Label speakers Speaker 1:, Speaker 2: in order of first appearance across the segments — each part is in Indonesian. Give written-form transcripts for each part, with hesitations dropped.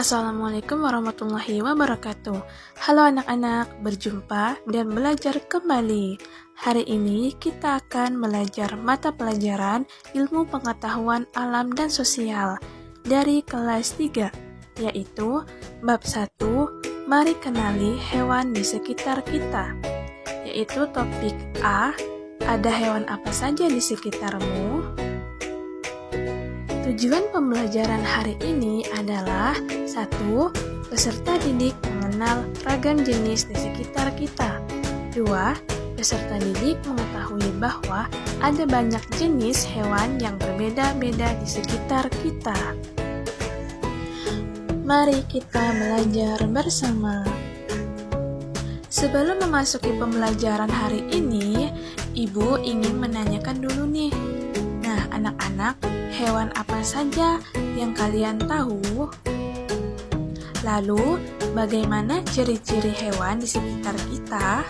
Speaker 1: Assalamualaikum warahmatullahi wabarakatuh. Halo anak-anak, berjumpa dan belajar kembali. Hari ini kita akan belajar mata pelajaran ilmu pengetahuan alam dan sosial dari kelas 3, yaitu bab 1, mari kenali hewan di sekitar kita. Yaitu topik A, ada hewan apa saja di sekitarmu? Tujuan pembelajaran hari ini adalah 1. Peserta didik mengenal ragam jenis di sekitar kita. 2. Peserta didik mengetahui bahwa ada banyak jenis hewan yang berbeda-beda di sekitar kita. Mari kita belajar bersama. Sebelum memasuki pembelajaran hari ini, Ibu ingin menanyakan dulu nih. Nah, anak-anak, hewan apa saja yang kalian tahu? Lalu, bagaimana ciri-ciri hewan di sekitar kita?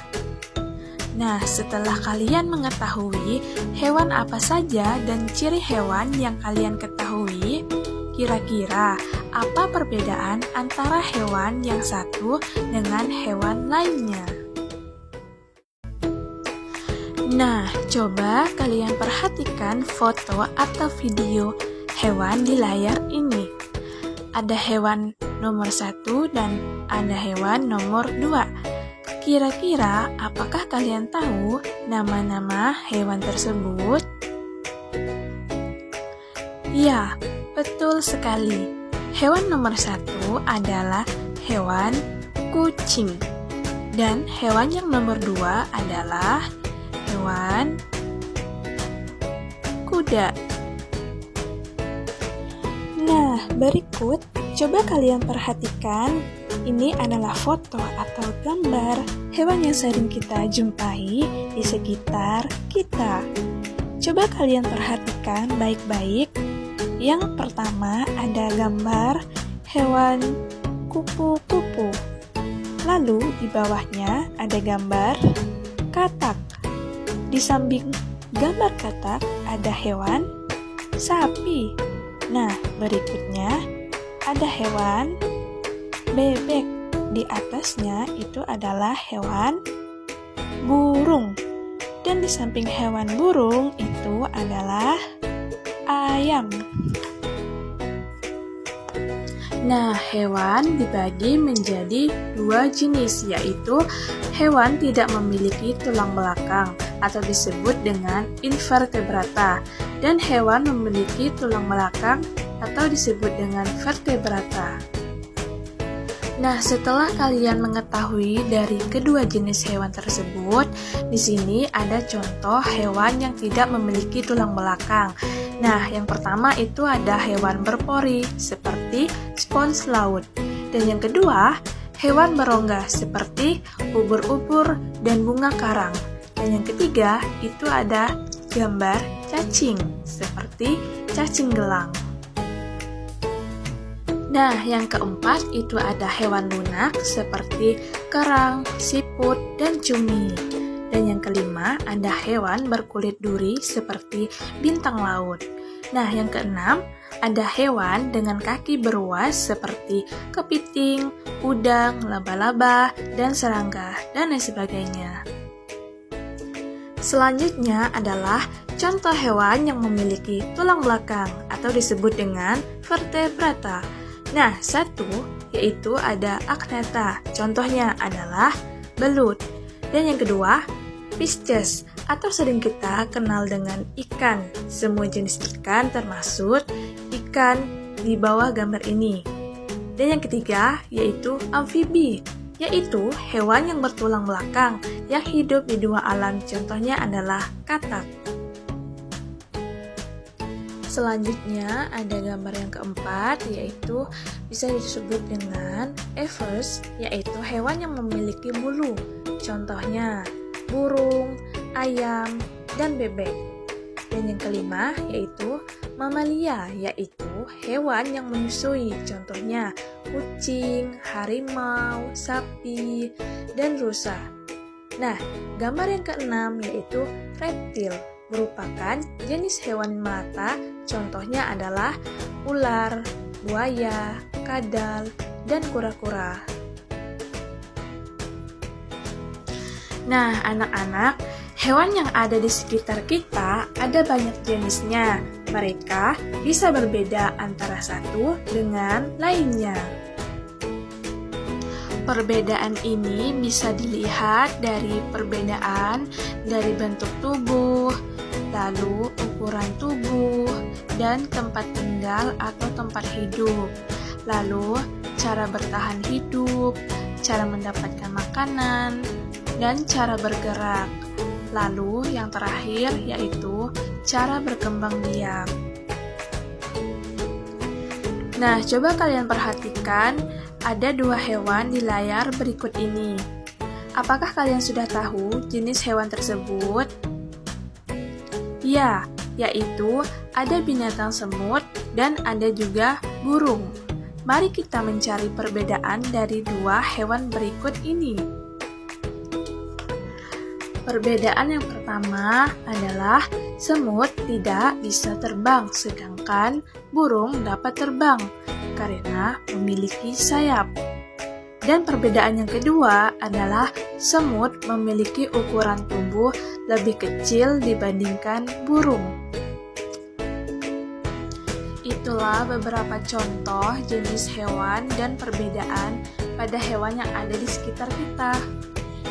Speaker 1: Nah, setelah kalian mengetahui hewan apa saja dan ciri hewan yang kalian ketahui, kira-kira apa perbedaan antara hewan yang satu dengan hewan lainnya? Nah, coba kalian perhatikan foto atau video hewan di layar ini. Ada hewan nomor 1 dan ada hewan nomor 2. Kira-kira apakah kalian tahu nama-nama hewan tersebut? Ya, betul sekali. Hewan nomor 1 adalah hewan kucing. Dan hewan yang nomor 2 adalah hewan kuda. Nah, berikut coba kalian perhatikan. Ini adalah foto atau gambar hewan yang sering kita jumpai di sekitar kita. Coba kalian perhatikan baik-baik. Yang pertama ada gambar hewan kupu-kupu. Lalu di bawahnya ada gambar katak. Di samping gambar katak ada hewan sapi. Nah, berikutnya ada hewan bebek. Di atasnya itu adalah hewan burung. Dan di samping hewan burung itu adalah ayam. Nah, hewan dibagi menjadi 2 jenis, yaitu hewan tidak memiliki tulang belakang atau disebut dengan invertebrata, dan hewan memiliki tulang belakang atau disebut dengan vertebrata. Nah, setelah kalian mengetahui dari kedua jenis hewan tersebut, di sini ada contoh hewan yang tidak memiliki tulang belakang. Nah, yang pertama itu ada hewan berpori seperti spons laut. Dan yang kedua, hewan berongga seperti ubur-ubur dan bunga karang. Dan yang ketiga, itu ada gambar cacing seperti cacing gelang. Nah, yang keempat itu ada hewan lunak seperti kerang, siput, dan cumi. Dan yang kelima ada hewan berkulit duri seperti bintang laut. Nah, yang keenam ada hewan dengan kaki beruas seperti kepiting, udang, laba-laba, dan serangga, dan lain sebagainya. Selanjutnya adalah contoh hewan yang memiliki tulang belakang atau disebut dengan vertebrata. Nah, 1 yaitu ada agnatha. Contohnya adalah belut. Dan yang kedua, Pisces atau sering kita kenal dengan ikan. Semua jenis ikan termasuk ikan di bawah gambar ini. Dan yang ketiga yaitu amfibi, yaitu hewan yang bertulang belakang yang hidup di 2 alam. Contohnya adalah katak. Selanjutnya ada gambar yang keempat, yaitu bisa disebut dengan Evers, yaitu hewan yang memiliki bulu. Contohnya burung, ayam, dan bebek. Dan yang kelima yaitu mamalia, yaitu hewan yang menyusui. Contohnya kucing, harimau, sapi, dan rusa. Nah, gambar yang keenam yaitu reptil, merupakan jenis hewan melata. Contohnya adalah ular, buaya, kadal, dan kura-kura. Nah, anak-anak, hewan yang ada di sekitar kita ada banyak jenisnya. Mereka bisa berbeda antara satu dengan lainnya. Perbedaan ini bisa dilihat dari perbedaan dari bentuk tubuh, lalu ukuran tubuh, dan tempat tinggal atau tempat hidup, lalu cara bertahan hidup, cara mendapatkan makanan, dan cara bergerak. Lalu yang terakhir yaitu cara berkembang biak. Nah, coba kalian perhatikan ada dua hewan di layar berikut ini. Apakah kalian sudah tahu jenis hewan tersebut? Ya, yaitu ada binatang semut dan ada juga burung. Mari kita mencari perbedaan dari dua hewan berikut ini. Perbedaan yang pertama adalah semut tidak bisa terbang, sedangkan burung dapat terbang karena memiliki sayap. Dan perbedaan yang kedua adalah semut memiliki ukuran tubuh lebih kecil dibandingkan burung. Itulah beberapa contoh jenis hewan dan perbedaan pada hewan yang ada di sekitar kita.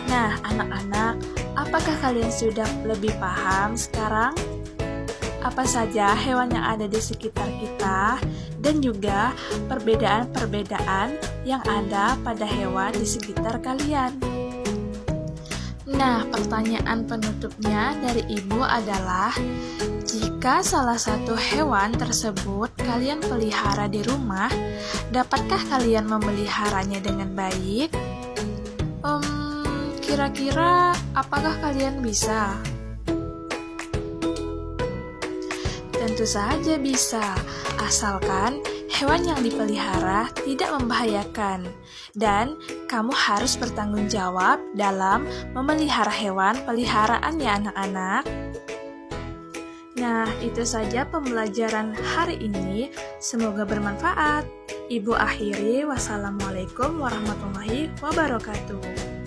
Speaker 1: Nah, anak-anak, apakah kalian sudah lebih paham sekarang? Apa saja hewan yang ada di sekitar kita dan juga perbedaan-perbedaan yang ada pada hewan di sekitar kalian? Nah, pertanyaan penutupnya dari Ibu adalah, jika salah satu hewan tersebut kalian pelihara di rumah, dapatkah kalian memeliharanya dengan baik? Kira-kira apakah kalian bisa? Tentu saja bisa, asalkan hewan yang dipelihara tidak membahayakan dan kamu harus bertanggung jawab dalam memelihara hewan peliharaan ya anak-anak. Nah, itu saja pembelajaran hari ini. Semoga bermanfaat. Ibu akhiri, wassalamualaikum warahmatullahi wabarakatuh.